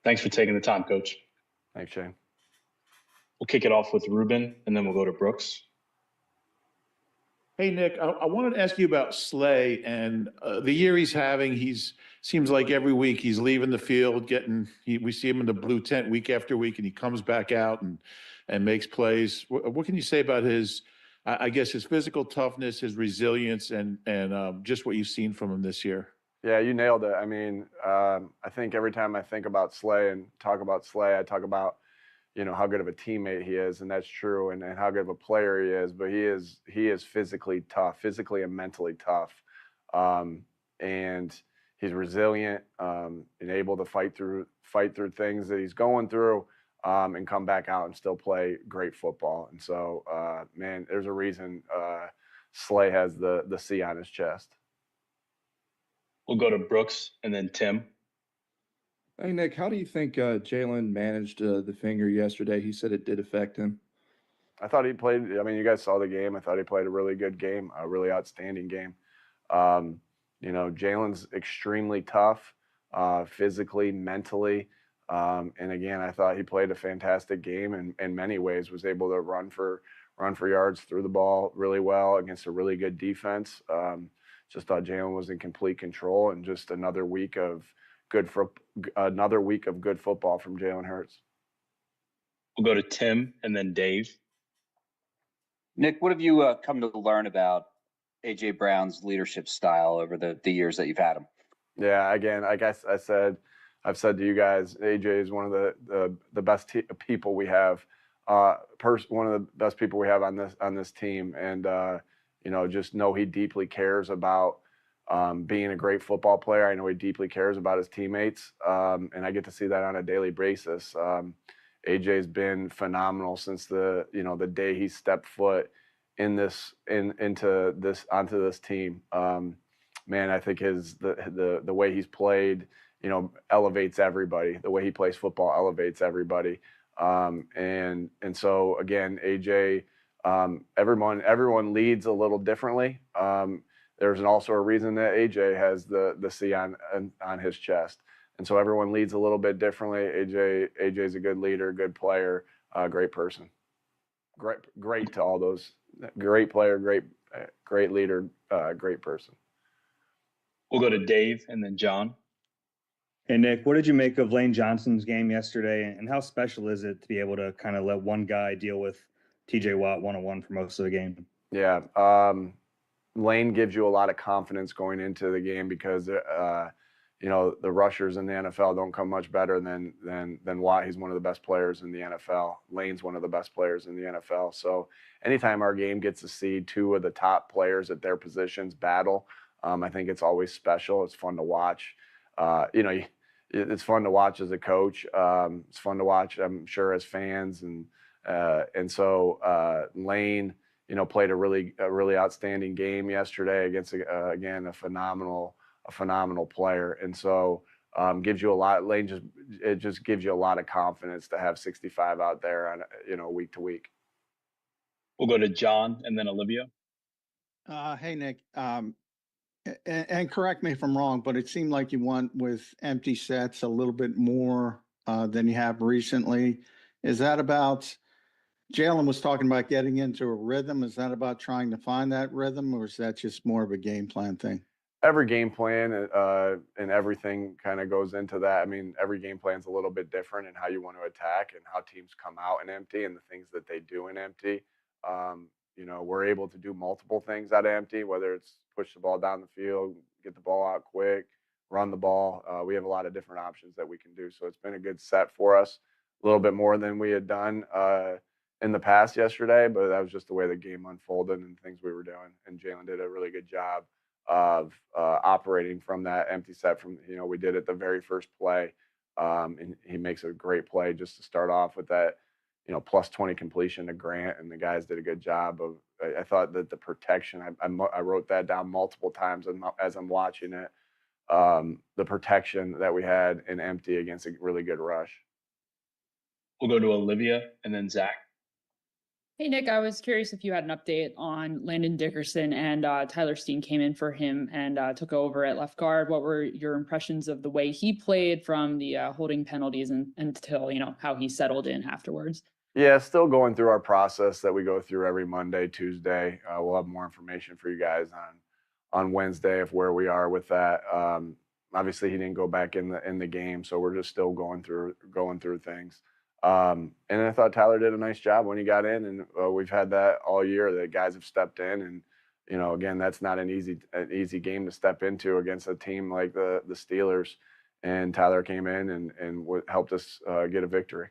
Thanks for taking the time, Coach. Thanks, Shane. We'll kick it off with Ruben, and then we'll go to Brooks. Hey, Nick, I wanted to ask you about Slay and the year he's having. Seems like every week he's leaving the field, we see him in the blue tent week after week, and he comes back out and makes plays. What can you say about I guess his physical toughness, his resilience, and just what you've seen from him this year? Yeah, you nailed it. I mean, I think every time I think about Slay and talk about Slay, I talk about how good of a teammate he is, and that's true, and how good of a player he is. But he is physically tough, physically and mentally tough, and he's resilient and able to fight through things that he's going through, and come back out and still play great football. And so, man, there's a reason Slay has the C on his chest. We'll go to Brooks and then Tim. Hey, Nick, how do you think Jalen managed the finger yesterday? He said it did affect him. I thought he played. I mean, you guys saw the game. I thought he played a really good game, a really outstanding game. Jalen's extremely tough, physically, mentally, and again, I thought he played a fantastic game, and in many ways was able to run for yards, threw the ball really well against a really good defense. Just thought Jalen was in complete control, and just another week of good football from Jalen Hurts. We'll go to Tim and then Dave. Nick, what have you come to learn about A.J. Brown's leadership style over the years that you've had him? Yeah, again, I guess I've said to you guys, A.J. is one of the best people we have, one of the best people we have on this team, and just know he deeply cares about being a great football player. I know he deeply cares about his teammates, and I get to see that on a daily basis. AJ's been phenomenal since the day he stepped foot onto this team. Man, I think the way he's played, elevates everybody. The way he plays football elevates everybody. And so again, AJ, everyone leads a little differently. There's also a reason that AJ has the C on his chest. And so everyone leads a little bit differently. AJ's a good leader, good player, great person. Great to all those. Great player, great leader, great person. We'll go to Dave and then John. Hey, Nick, what did you make of Lane Johnson's game yesterday, and how special is it to be able to kind of let one guy deal with TJ Watt one-on-one for most of the game? Yeah. Lane gives you a lot of confidence going into the game because the rushers in the NFL don't come much better than Watt. He's one of the best players in the NFL. Lane's one of the best players in the NFL. So anytime our game gets to see two of the top players at their positions battle, I think it's always special. It's fun to watch. It's fun to watch as a coach. It's fun to watch, I'm sure, as fans, and so Lane, played a really outstanding game yesterday against again a phenomenal player, and so gives you a lot. It just gives you a lot of confidence to have 65 out there on week to week. We'll go to John and then Olivia. Hey, Nick, and correct me if I'm wrong, but it seemed like you went with empty sets a little bit more than you have recently. Is that about? Jalen was talking about getting into a rhythm. Is that about trying to find that rhythm, or is that just more of a game plan thing? Every game plan and everything kind of goes into that. I mean, every game plan is a little bit different in how you want to attack and how teams come out in empty and the things that they do in empty. We're able to do multiple things out of empty, whether it's push the ball down the field, get the ball out quick, run the ball. We have a lot of different options that we can do. So it's been a good set for us, a little bit more than we had done in the past yesterday, but that was just the way the game unfolded and things we were doing. And Jalen did a really good job of operating from that empty set. We did it the very first play, and he makes a great play just to start off with that, plus 20 completion to Grant, and the guys did a good job of. I thought that the protection. I wrote that down multiple times as I'm watching it. The protection that we had in empty against a really good rush. We'll go to Olivia and then Zach. Hey, Nick, I was curious if you had an update on Landon Dickerson and Tyler Steen came in for him and took over at left guard. What were your impressions of the way he played from the holding penalties until, how he settled in afterwards? Yeah, still going through our process that we go through every Monday, Tuesday. We'll have more information for you guys on Wednesday of where we are with that. Obviously, he didn't go back in the game, so we're just still going through things. And I thought Tyler did a nice job when he got in, and we've had that all year. That guys have stepped in, and again, that's not an easy game to step into against a team like the Steelers. And Tyler came in and helped us get a victory.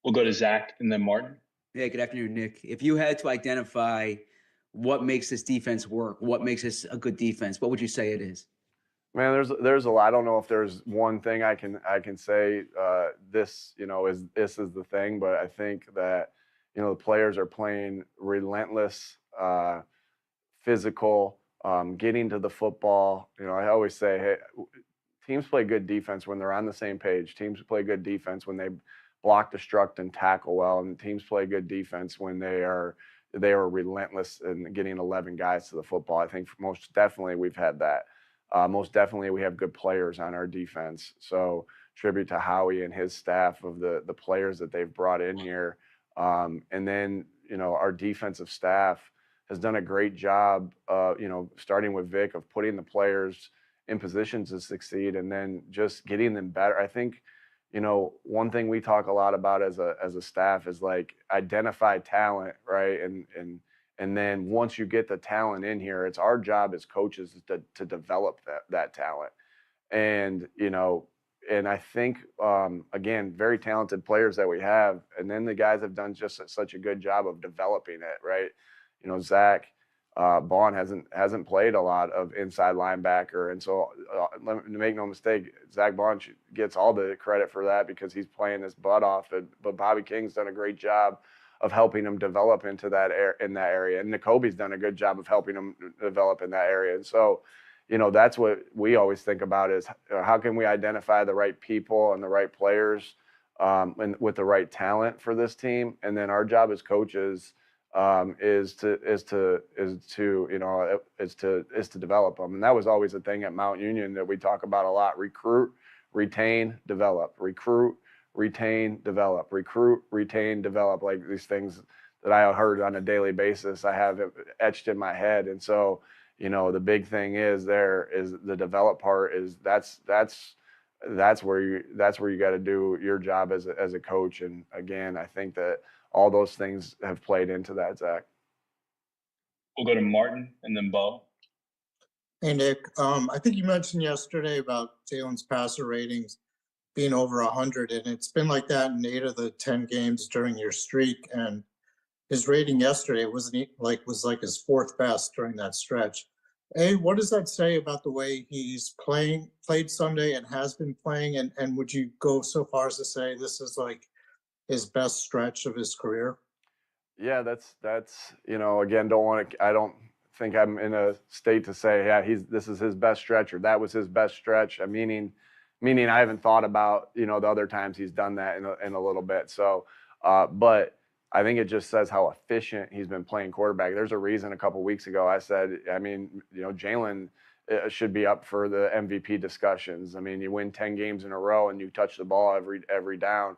We'll go to Zach and then Martin. Hey, good afternoon, Nick. If you had to identify what makes this defense work, what makes this a good defense, what would you say it is? Man, there's a lot. I don't know if there's one thing I can say. This is the thing, but I think that the players are playing relentless, physical, getting to the football. I always say, hey, teams play good defense when they're on the same page. Teams play good defense when they block, destruct, and tackle well, and teams play good defense when they are relentless in getting 11 guys to the football. I think most definitely we've had that. Most definitely we have good players on our defense. So tribute to Howie and his staff of the players that they've brought in here. And then, our defensive staff has done a great job, starting with Vic, of putting the players in positions to succeed and then just getting them better. I think, one thing we talk a lot about as a staff is like identify talent, right? And then once you get the talent in here, it's our job as coaches to develop that talent. And, and I think, again, very talented players that we have. And then the guys have done just such a good job of developing it, right? Zach Bond hasn't played a lot of inside linebacker. And so make no mistake, Zach Bond gets all the credit for that because he's playing his butt off. But Bobby King's done a great job of helping him develop into that in that area. And N'Kobe's done a good job of helping him develop in that area. And so, that's what we always think about is how can we identify the right people and the right players and with the right talent for this team. And then our job as coaches is to develop them. And that was always a thing at Mount Union that we talk about a lot: recruit, retain, develop, recruit, retain, develop, recruit, retain, develop. Like these things that I heard on a daily basis, I have it etched in my head. And so, the big thing is the develop part is that's where you got to do your job as a coach. And again, I think that all those things have played into that, Zach. We'll go to Martin and then Bo. Hey, Nick. I think you mentioned yesterday about Jalen's passer ratings being over 100, and it's been like that in 8 of the 10 games during your streak. And his rating yesterday was like his 4th best during that stretch. What does that say about the way he's played Sunday and has been playing? And would you go so far as to say this is like his best stretch of his career? Yeah, that's again, I don't think I'm in a state to say, yeah, this is his best stretch or that was his best stretch. Meaning I haven't thought about, the other times he's done that in a little bit. So, but I think it just says how efficient he's been playing quarterback. There's a reason a couple weeks ago I said, Jalen should be up for the MVP discussions. You win 10 games in a row and you touch the ball every down.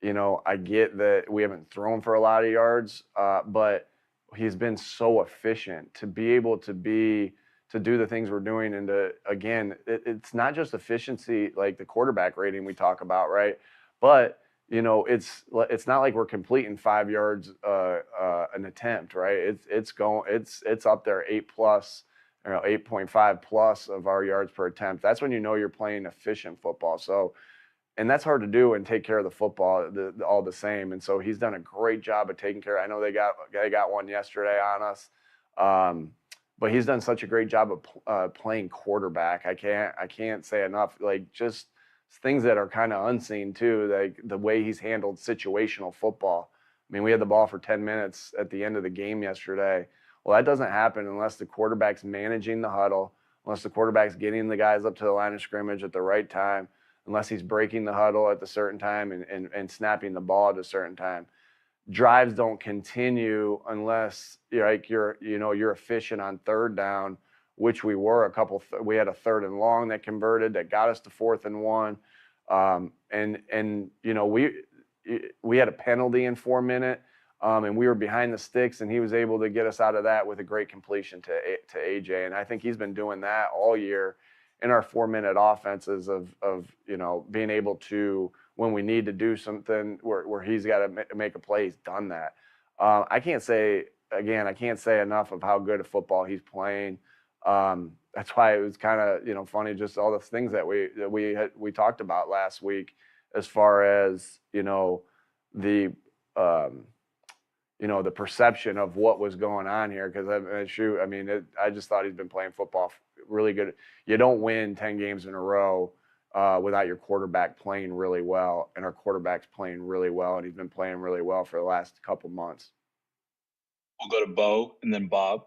I get that we haven't thrown for a lot of yards, but he's been so efficient to be able to do the things we're doing. And again, it's not just efficiency, like the quarterback rating we talk about, right? But, it's not like we're completing 5 yards an attempt, right? It's up there 8+, 8.5 plus of our yards per attempt. That's when you're playing efficient football. So, and that's hard to do and take care of the football all the same. And so he's done a great job of taking care. I know they got one yesterday on us, but he's done such a great job of playing quarterback. I can't say enough. Like just things that are kind of unseen too, like the way he's handled situational football. We had the ball for 10 minutes at the end of the game yesterday. Well, that doesn't happen unless the quarterback's managing the huddle, unless the quarterback's getting the guys up to the line of scrimmage at the right time, unless he's breaking the huddle at the certain time and snapping the ball at a certain time. drives don't continue unless you're efficient on third down, which we were. We had a 3rd and long that converted that got us to 4th and 1. And we had a penalty in 4 minutes, and we were behind the sticks, and he was able to get us out of that with a great completion to AJ. And I think he's been doing that all year in our 4-minute offenses of being able to, when we need to do something where he's got to make a play, he's done that. I can't say enough of how good a football he's playing. That's why it was kind of funny, just all the things that we talked about last week, as far as the perception of what was going on here. Because I just thought he's been playing football really good. You don't win 10 games in a row without your quarterback playing really well, and our quarterback's playing really well, and he's been playing really well for the last couple months. We'll go to Bo and then Bob.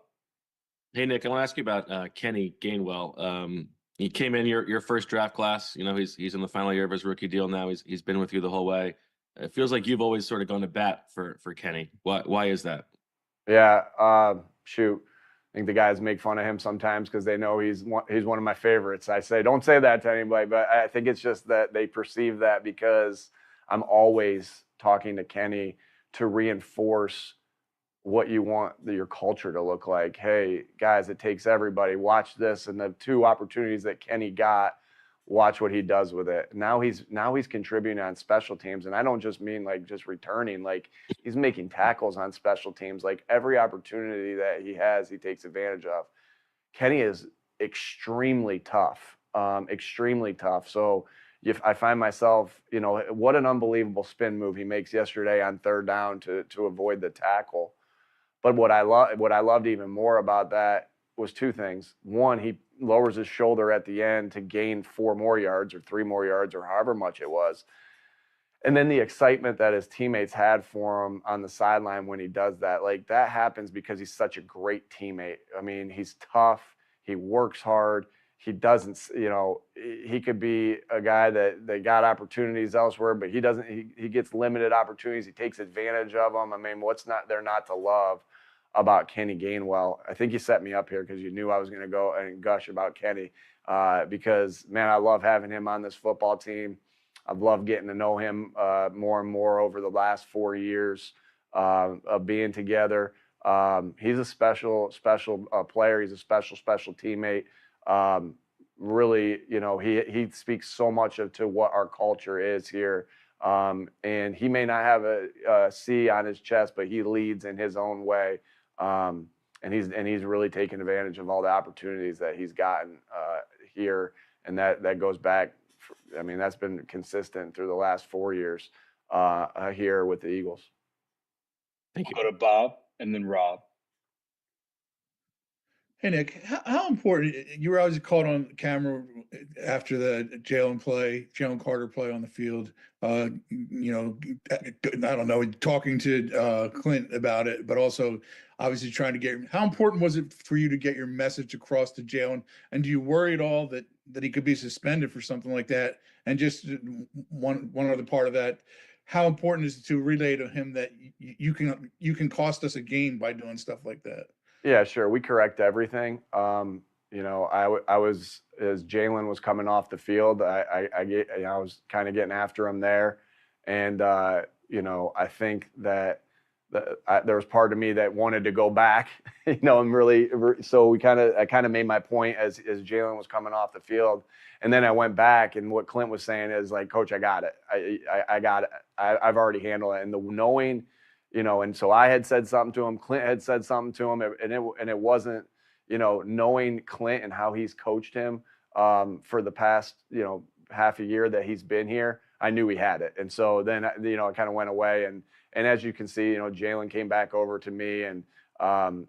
Hey, Nick, I want to ask you about Kenny Gainwell. He came in your first draft class. He's in the final year of his rookie deal now. He's been with you the whole way. It feels like you've always sort of gone to bat for Kenny. Why is that? Yeah, shoot. I think the guys make fun of him sometimes because they know he's one of my favorites. I say, don't say that to anybody, but I think it's just that they perceive that because I'm always talking to Kenny to reinforce what you want your culture to look like. Hey, guys, it takes everybody. Watch this. And the 2 opportunities that Kenny got, watch what he does with it. Now he's contributing on special teams. And I don't just mean like just returning, like he's making tackles on special teams. Like every opportunity that he has, he takes advantage of. Kenny is extremely tough, extremely tough. So if I find myself, what an unbelievable spin move he makes yesterday on 3rd down to avoid the tackle. But what I loved even more about that was 2 things. One, he lowers his shoulder at the end to gain 4 more yards or 3 more yards or however much it was. And then the excitement that his teammates had for him on the sideline when he does that, like that happens because he's such a great teammate. I mean, he's tough. He works hard. He doesn't, he could be a guy that got opportunities elsewhere, but he doesn't, he gets limited opportunities. He takes advantage of them. I mean, what's not there not to love about Kenny Gainwell? I think you set me up here because you knew I was going to go and gush about Kenny because, man, I love having him on this football team. I've loved getting to know him more and more over the last 4 years of being together. He's a special player. He's a special teammate. Really, he speaks so much to what our culture is here. And he may not have a C on his chest, but he leads in his own way. And he's really taken advantage of all the opportunities that he's gotten here. And that goes back, that's been consistent through the last 4 years here with the Eagles. Thank you. We'll go to Bob and then Rob. Hey, Nick, how important, you were always caught on camera after the Jalen Carter play on the field, I don't know, talking to Clint about it, but also obviously trying to how important was it for you to get your message across to Jalen? And do you worry at all that he could be suspended for something like that? And just one other part of that, how important is it to relay to him that you can cost us a game by doing stuff like that? Yeah, sure. We correct everything. I was, as Jalen was coming off the field, I was kind of getting after him there. And, I think that there was part of me that wanted to go back, and really, so I kind of made my point as Jalen was coming off the field. And then I went back, and what Clint was saying is like, Coach, I got it. I got it. I've already handled it. And the knowing, and so I had said something to him, Clint had said something to him, and it wasn't, knowing Clint and how he's coached him for the past, half a year that he's been here, I knew he had it. And so then, I kind of went away, and as you can see, Jalen came back over to me, and and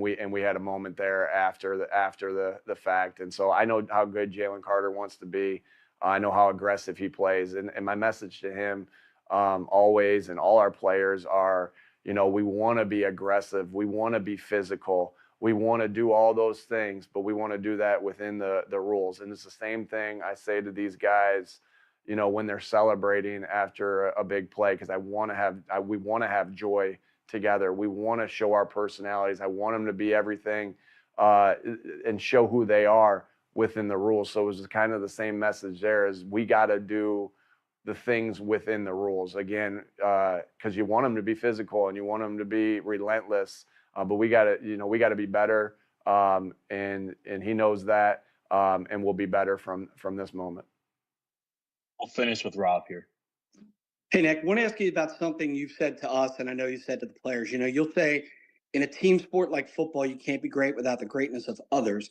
we had a moment there after the fact. And so I know how good Jalen Carter wants to be. I know how aggressive he plays, and my message to him always, and all our players are, we want to be aggressive. We want to be physical. We want to do all those things, but we want to do that within the rules. And it's the same thing I say to these guys, when they're celebrating after a big play, because we want to have joy together. We want to show our personalities. I want them to be everything and show who they are within the rules. So it was kind of the same message there, is we got to do the things within the rules again, because you want them to be physical and you want them to be relentless, but we got to be better, and he knows that, and we'll be better from this moment. We'll finish with Rob here. Hey, Nick, I want to ask you about something you've said to us, and I know you said to the players. You'll say in a team sport like football, you can't be great without the greatness of others.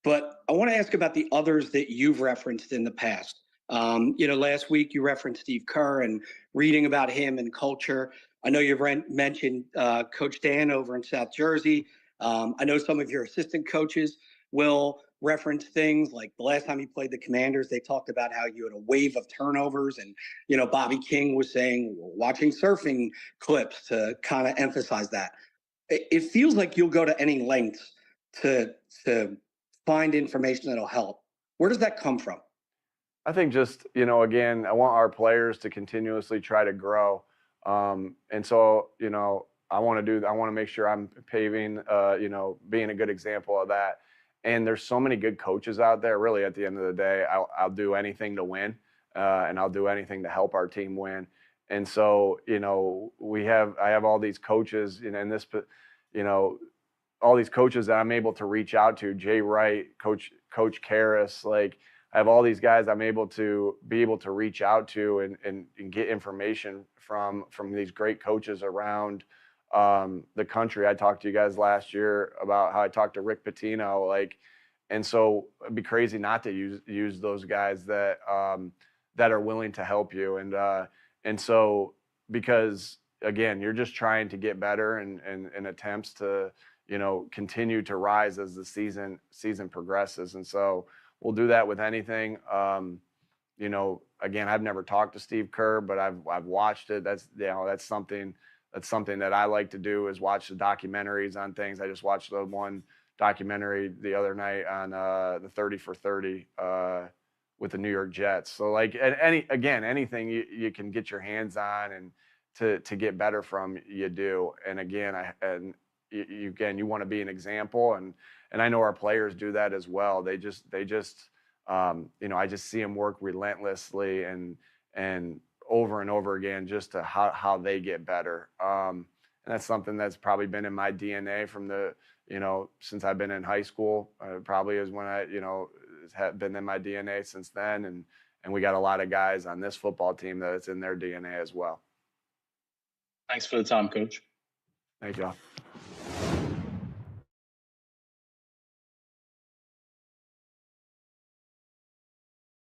But I want to ask about the others that you've referenced in the past. Last week you referenced Steve Kerr and reading about him and culture. I know you've mentioned Coach Dan over in South Jersey. I know some of your assistant coaches will reference things like the last time you played the Commanders, they talked about how you had a wave of turnovers. And, Bobby King was saying, watching surfing clips to kind of emphasize that. It feels like you'll go to any lengths to find information that'll help. Where does that come from? I think just, again, I want our players to continuously try to grow. And so, I want to make sure I'm paving, being a good example of that. And there's so many good coaches out there. Really, at the end of the day, I'll do anything to win, and I'll do anything to help our team win. And so, I have all these coaches, all these coaches that I'm able to reach out to. Jay Wright, Coach Karras, like I have all these guys I'm able to reach out to and get information from these great coaches around the country. I talked to you guys last year about how I talked to Rick Pitino, and so it'd be crazy not to use those guys that are willing to help you. And so, because again, you're just trying to get better and attempts to, continue to rise as the season progresses. And so we'll do that with anything. Again, I've never talked to Steve Kerr, but I've watched it. That's something that I like to do, is watch the documentaries on things. I just watched the one documentary the other night on the 30 for 30 with the New York Jets. So anything you can get your hands on and to get better from, you do. And again, you want to be an example, and I know our players do that as well. They just I just see them work relentlessly and over and over again, just to how they get better. And that's something that's probably been in my DNA from since I've been in high school. Probably is when have been in my DNA since then. And we got a lot of guys on this football team that it's in their DNA as well. Thanks for the time, Coach. Thank you all.